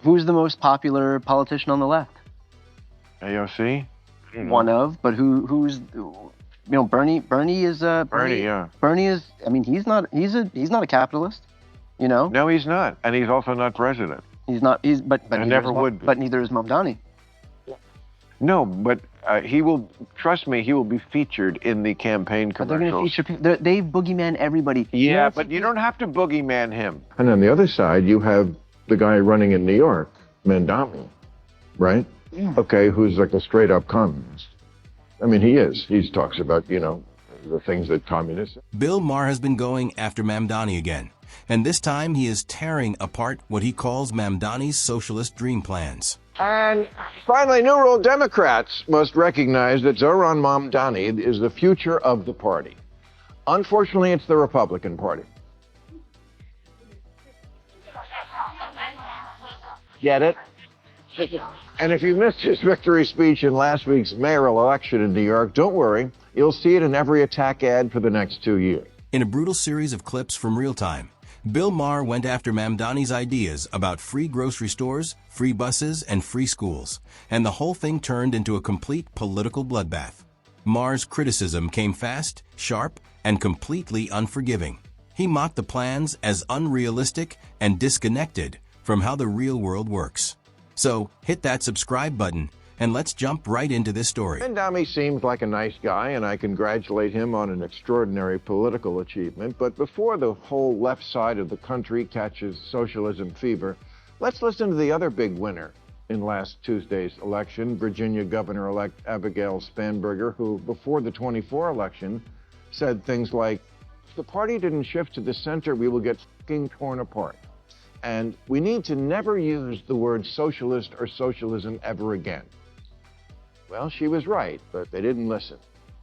Who's the most popular politician on the left? AOC? One of, but who's Bernie is Bernie, yeah. Bernie is, I mean, he's not a capitalist, No, he's not, and he's also not president. He's not. But and never would be. But neither is Mamdani. No, but he will, trust me, he will be featured in the campaign commercials. But they're going to feature people. They boogeyman everybody. Yeah, but you don't have to boogeyman him. And on the other side, you have the guy running in New York, Mamdani, right? Yeah. Okay, who's like a straight-up communist. I mean, he is. He talks about, the things that communists... Bill Maher has been going after Mamdani again, and this time he is tearing apart what he calls Mamdani's socialist dream plans. And finally, New World Democrats must recognize that Zohran Mamdani is the future of the party. Unfortunately, it's the Republican Party. Get it? And if you missed his victory speech in last week's mayoral election in New York, don't worry. You'll see it in every attack ad for the next 2 years. In a brutal series of clips from Real Time, Bill Maher went after Mamdani's ideas about free grocery stores, free buses, and free schools, and the whole thing turned into a complete political bloodbath. Maher's criticism came fast, sharp, and completely unforgiving. He mocked the plans as unrealistic and disconnected from how the real world works. So, hit that subscribe button, and let's jump right into this story. Mamdani seems like a nice guy, and I congratulate him on an extraordinary political achievement. But before the whole left side of the country catches socialism fever, let's listen to the other big winner in last Tuesday's election, Virginia Governor-elect Abigail Spanberger, who, before the 24 election, said things like, if the party didn't shift to the center, we will get fucking torn apart. And we need to never use the word socialist or socialism ever again. Well, she was right, but they didn't listen.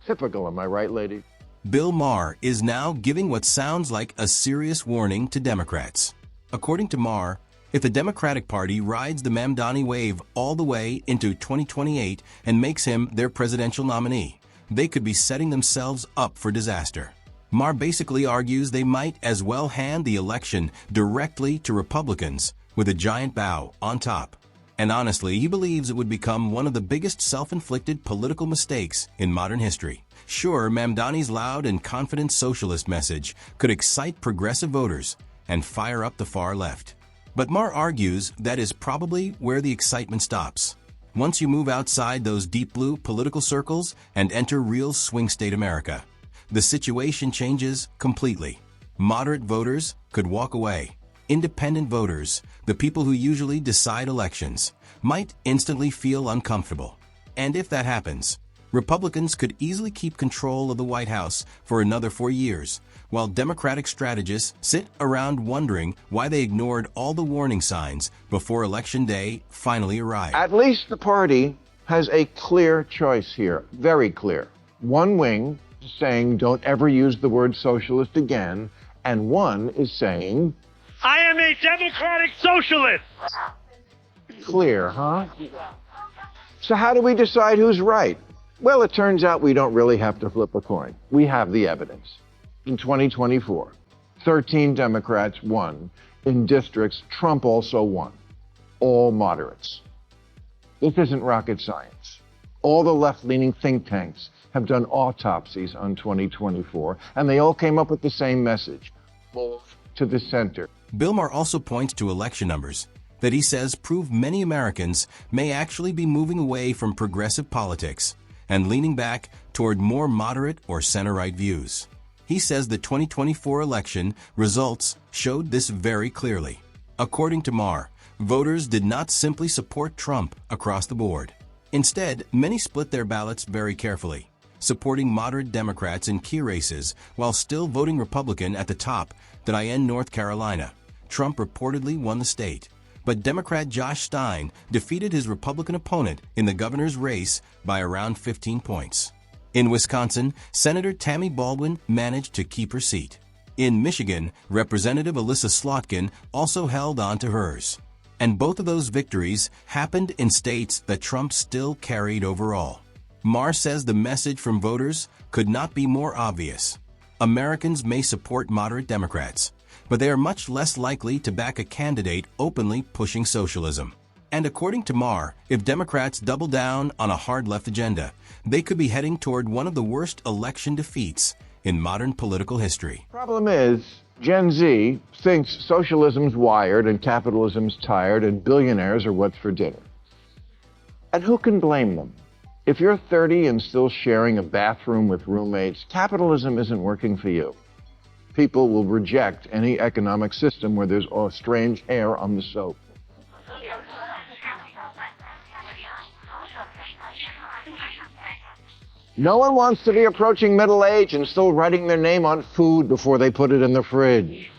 Typical, am I right, lady? Bill Maher is now giving what sounds like a serious warning to Democrats. According to Maher, if the Democratic Party rides the Mamdani wave all the way into 2028 and makes him their presidential nominee, they could be setting themselves up for disaster. Maher basically argues they might as well hand the election directly to Republicans with a giant bow on top. And honestly, he believes it would become one of the biggest self-inflicted political mistakes in modern history. Sure, Mamdani's loud and confident socialist message could excite progressive voters and fire up the far left. But Maher argues that is probably where the excitement stops. Once you move outside those deep blue political circles and enter real swing state America, the situation changes completely. Moderate voters could walk away. Independent voters, the people who usually decide elections, might instantly feel uncomfortable. And if that happens, Republicans could easily keep control of the White House for another 4 years, while Democratic strategists sit around wondering why they ignored all the warning signs before Election Day finally arrived. At least the party has a clear choice here, very clear. One wing is saying don't ever use the word socialist again, and one is saying, I am a democratic socialist. Clear, huh? So how do we decide who's right? Well, it turns out we don't really have to flip a coin. We have the evidence. In 2024, 13 Democrats won in districts Trump also won, all moderates. This isn't rocket science. All the left-leaning think tanks have done autopsies on 2024, and they all came up with the same message: move to the center. Bill Maher also points to election numbers that he says prove many Americans may actually be moving away from progressive politics and leaning back toward more moderate or center-right views. He says the 2024 election results showed this very clearly. According to Maher, voters did not simply support Trump across the board. Instead, many split their ballots very carefully, supporting moderate Democrats in key races while still voting Republican at the top. That in North Carolina, Trump reportedly won the state, but Democrat Josh Stein defeated his Republican opponent in the governor's race by around 15 points. In Wisconsin, Senator Tammy Baldwin managed to keep her seat. In Michigan, Representative Alyssa Slotkin also held on to hers. And both of those victories happened in states that Trump still carried overall. Maher says the message from voters could not be more obvious. Americans may support moderate Democrats, but they are much less likely to back a candidate openly pushing socialism. And according to Maher, if Democrats double down on a hard left agenda, they could be heading toward one of the worst election defeats in modern political history. Problem is, Gen Z thinks socialism's wired and capitalism's tired and billionaires are what's for dinner. And who can blame them? If you're 30 and still sharing a bathroom with roommates, capitalism isn't working for you. People will reject any economic system where there's strange hair on the soap. No one wants to be approaching middle age and still writing their name on food before they put it in the fridge.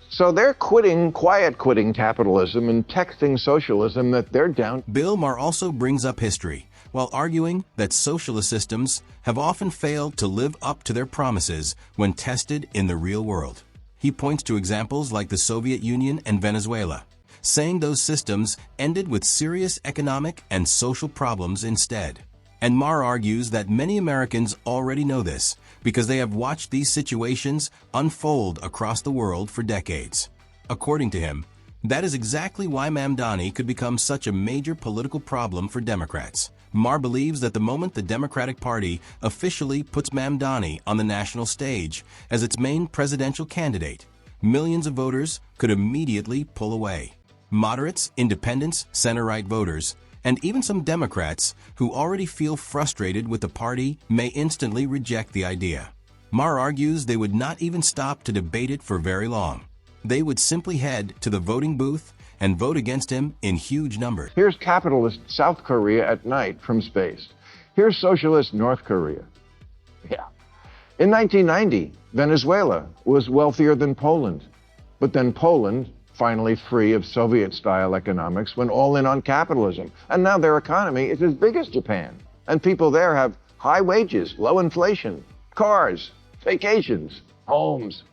So they're quiet quitting capitalism and texting socialism that they're down. Bill Maher also brings up history, while arguing that socialist systems have often failed to live up to their promises when tested in the real world. He points to examples like the Soviet Union and Venezuela, saying those systems ended with serious economic and social problems instead. And Maher argues that many Americans already know this because they have watched these situations unfold across the world for decades. According to him, that is exactly why Mamdani could become such a major political problem for Democrats. Maher believes that the moment the Democratic Party officially puts Mamdani on the national stage as its main presidential candidate, millions of voters could immediately pull away. Moderates, independents, center-right voters, and even some Democrats who already feel frustrated with the party may instantly reject the idea. Maher argues they would not even stop to debate it for very long. They would simply head to the voting booth and vote against him in huge numbers. Here's capitalist South Korea at night from space. Here's socialist North Korea. Yeah. In 1990, Venezuela was wealthier than Poland. But then Poland, finally free of Soviet-style economics, went all in on capitalism. And now their economy is as big as Japan. And people there have high wages, low inflation, cars, vacations, homes.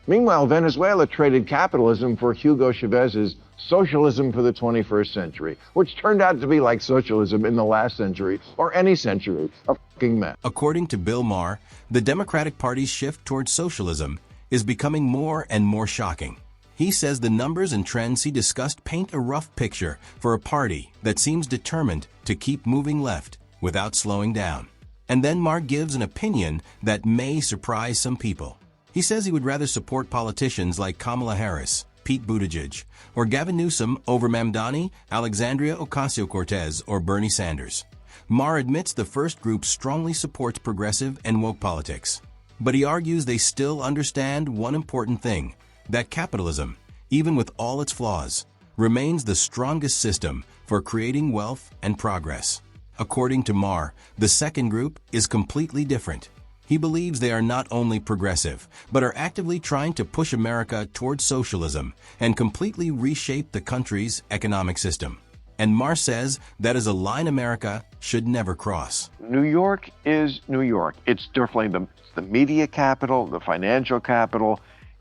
Meanwhile, Venezuela traded capitalism for Hugo Chavez's Socialism for the 21st Century, which turned out to be like socialism in the last century, or any century, a fucking mess. According to Bill Maher, the Democratic Party's shift towards socialism is becoming more and more shocking. He says the numbers and trends he discussed paint a rough picture for a party that seems determined to keep moving left without slowing down. And then Maher gives an opinion that may surprise some people. He says he would rather support politicians like Kamala Harris, Pete Buttigieg, or Gavin Newsom over Mamdani, Alexandria Ocasio-Cortez, or Bernie Sanders. Maher admits the first group strongly supports progressive and woke politics. But he argues they still understand one important thing, that capitalism, even with all its flaws, remains the strongest system for creating wealth and progress. According to Maher, the second group is completely different. He believes they are not only progressive, but are actively trying to push America towards socialism and completely reshape the country's economic system. And Maher says that is a line America should never cross. New York is New York. It's definitely the media capital, the financial capital.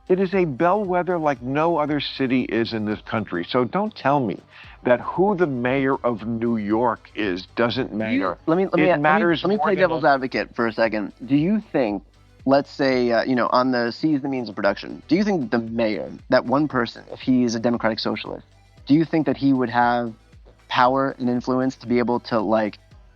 It is a bellwether like no other city is in this country. So don't tell me that who the mayor of New York is doesn't matter. Let me play devil's advocate for a second. Do you think, let's say, on the seize the means of production, do you think the mayor, that one person, if he is a democratic socialist, do you think that he would have power and influence to be able to,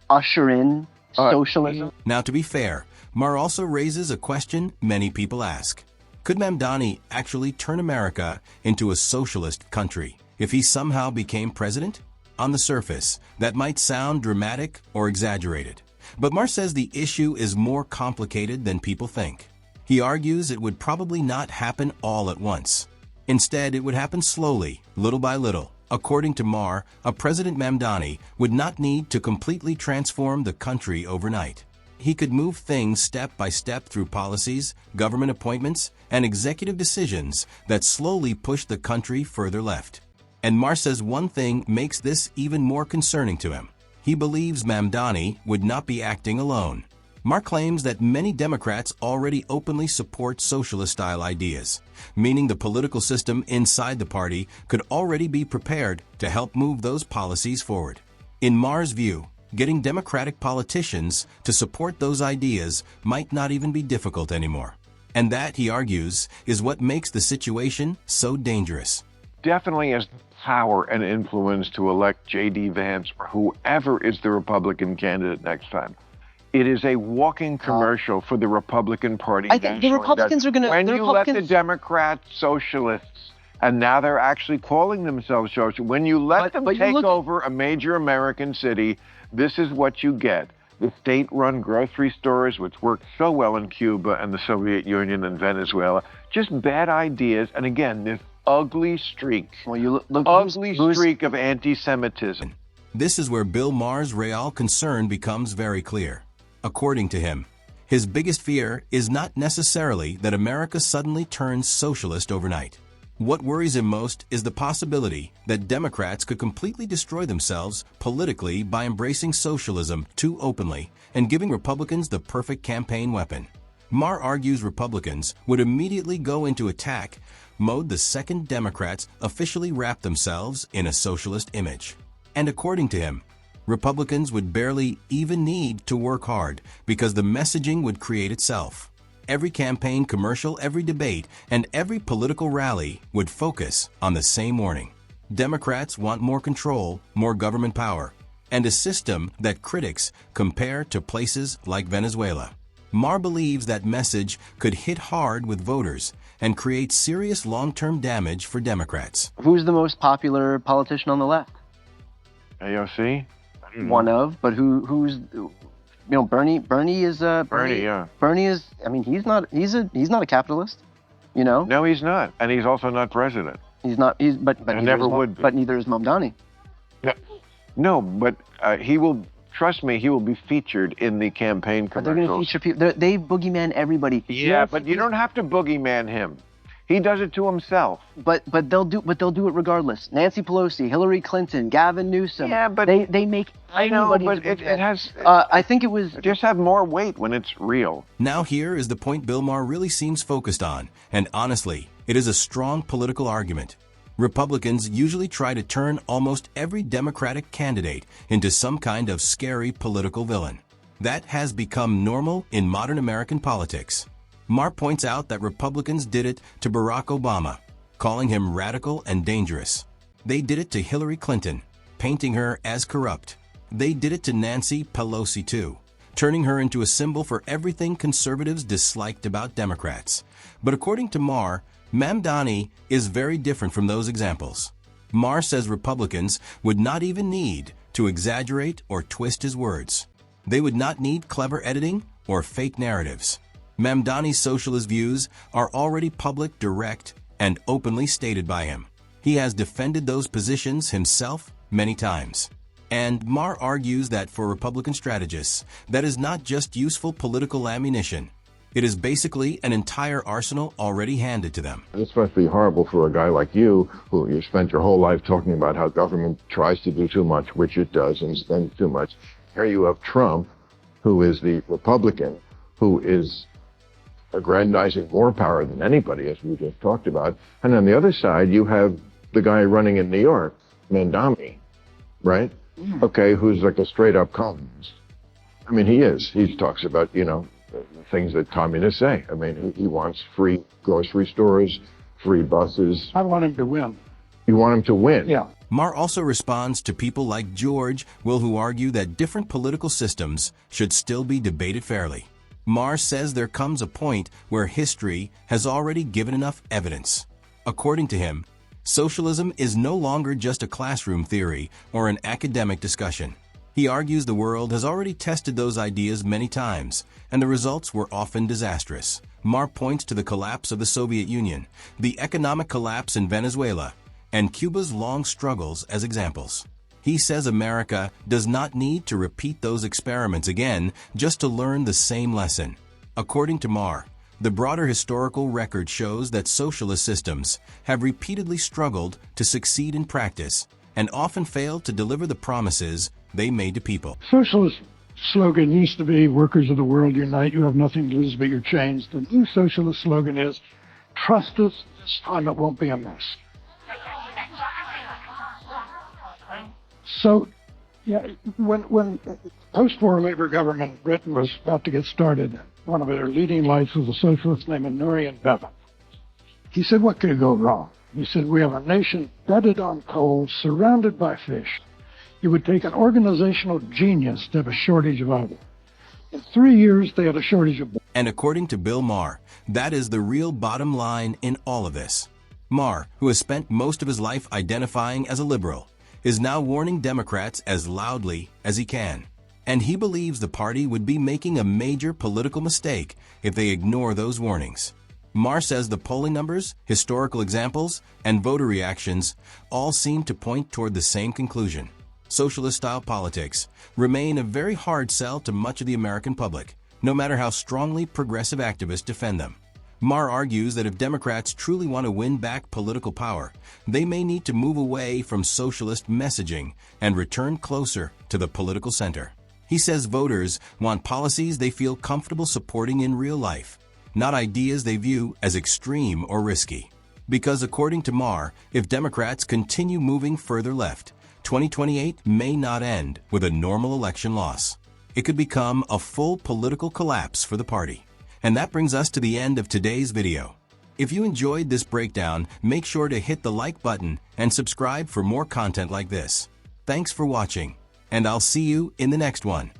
usher in socialism? Now, to be fair, Maher also raises a question many people ask. Could Mamdani actually turn America into a socialist country if he somehow became president? On the surface, that might sound dramatic or exaggerated. But Maher says the issue is more complicated than people think. He argues it would probably not happen all at once. Instead, it would happen slowly, little by little. According to Maher, a President Mamdani would not need to completely transform the country overnight. He could move things step by step through policies, government appointments, and executive decisions that slowly push the country further left. And Maher says one thing makes this even more concerning to him. He believes Mamdani would not be acting alone. Maher claims that many Democrats already openly support socialist-style ideas, meaning the political system inside the party could already be prepared to help move those policies forward. In Maher's view, getting Democratic politicians to support those ideas might not even be difficult anymore. And that, he argues, is what makes the situation so dangerous. Definitely has power and influence to elect J.D. Vance or whoever is the Republican candidate next time. It is a walking commercial for the Republican Party. I think the Republicans are going to... When you let the Democrats, socialists, and now they're actually calling themselves socialists, when you let them take over a major American city, this is what you get. The state-run grocery stores, which worked so well in Cuba and the Soviet Union and Venezuela, just bad ideas. And again, this ugly streak, streak of anti-Semitism. This is where Bill Maher's real concern becomes very clear. According to him, his biggest fear is not necessarily that America suddenly turns socialist overnight. What worries him most is the possibility that Democrats could completely destroy themselves politically by embracing socialism too openly and giving Republicans the perfect campaign weapon. Maher argues Republicans would immediately go into attack mode the second Democrats officially wrap themselves in a socialist image. And according to him, Republicans would barely even need to work hard because the messaging would create itself. Every campaign commercial, every debate, and every political rally would focus on the same warning. Democrats want more control, more government power, and a system that critics compare to places like Venezuela. Maher believes that message could hit hard with voters and create serious long-term damage for Democrats. Who's the most popular politician on the left? AOC? One of, but who's... Bernie is Bernie is, I mean, he's not a capitalist, No, he's not. And he's also not president. But never would be. But neither is Mamdani. No, but he will, trust me, he will be featured in the campaign commercials. They're going to feature people, they boogeyman everybody. Yeah, but you don't have to boogeyman him. He does it to himself. But they'll do it regardless. Nancy Pelosi, Hillary Clinton, Gavin Newsom. Yeah, but they make. I know, but it has. I think it was. Just have more weight when it's real. Now here is the point Bill Maher really seems focused on, and honestly, it is a strong political argument. Republicans usually try to turn almost every Democratic candidate into some kind of scary political villain. That has become normal in modern American politics. Maher points out that Republicans did it to Barack Obama, calling him radical and dangerous. They did it to Hillary Clinton, painting her as corrupt. They did it to Nancy Pelosi too, turning her into a symbol for everything conservatives disliked about Democrats. But according to Maher, Mamdani is very different from those examples. Maher says Republicans would not even need to exaggerate or twist his words. They would not need clever editing or fake narratives. Mamdani's socialist views are already public, direct, and openly stated by him. He has defended those positions himself many times. And Maher argues that for Republican strategists, that is not just useful political ammunition. It is basically an entire arsenal already handed to them. This must be horrible for a guy like you, who you spent your whole life talking about how government tries to do too much, which it does, and spends too much. Here you have Trump, who is the Republican, who is aggrandizing more power than anybody, as we just talked about. And on the other side, you have the guy running in New York, Mamdani, right? Okay, who's like a straight-up communist. I mean, he is. He talks about, the things that communists say. I mean, he wants free grocery stores, free buses. I want him to win. You want him to win? Yeah. Maher also responds to people like George who argue that different political systems should still be debated fairly. Maher says there comes a point where history has already given enough evidence. According to him, socialism is no longer just a classroom theory or an academic discussion. He argues the world has already tested those ideas many times, and the results were often disastrous. Maher points to the collapse of the Soviet Union, the economic collapse in Venezuela, and Cuba's long struggles as examples. He says America does not need to repeat those experiments again just to learn the same lesson. According to Maher, the broader historical record shows that socialist systems have repeatedly struggled to succeed in practice and often failed to deliver the promises they made to people. Socialist slogan used to be, workers of the world unite, you have nothing to lose but your chains. The new socialist slogan is, trust us, this time it won't be a mess. So, yeah, when post-war labor government in Britain was about to get started, one of their leading lights was a socialist named Nurian Bevan. He said, what could go wrong? He said, we have a nation bedded on coal, surrounded by fish. It would take an organizational genius to have a shortage of oil. In 3 years, they had a shortage of... And according to Bill Maher, that is the real bottom line in all of this. Maher, who has spent most of his life identifying as a liberal, is now warning Democrats as loudly as he can. And he believes the party would be making a major political mistake if they ignore those warnings. Maher says the polling numbers, historical examples, and voter reactions all seem to point toward the same conclusion. Socialist-style politics remain a very hard sell to much of the American public, no matter how strongly progressive activists defend them. Maher argues that if Democrats truly want to win back political power, they may need to move away from socialist messaging and return closer to the political center. He says voters want policies they feel comfortable supporting in real life, not ideas they view as extreme or risky. Because according to Maher, if Democrats continue moving further left, 2028 may not end with a normal election loss. It could become a full political collapse for the party. And that brings us to the end of today's video. If you enjoyed this breakdown, make sure to hit the like button and subscribe for more content like this. Thanks for watching, and I'll see you in the next one.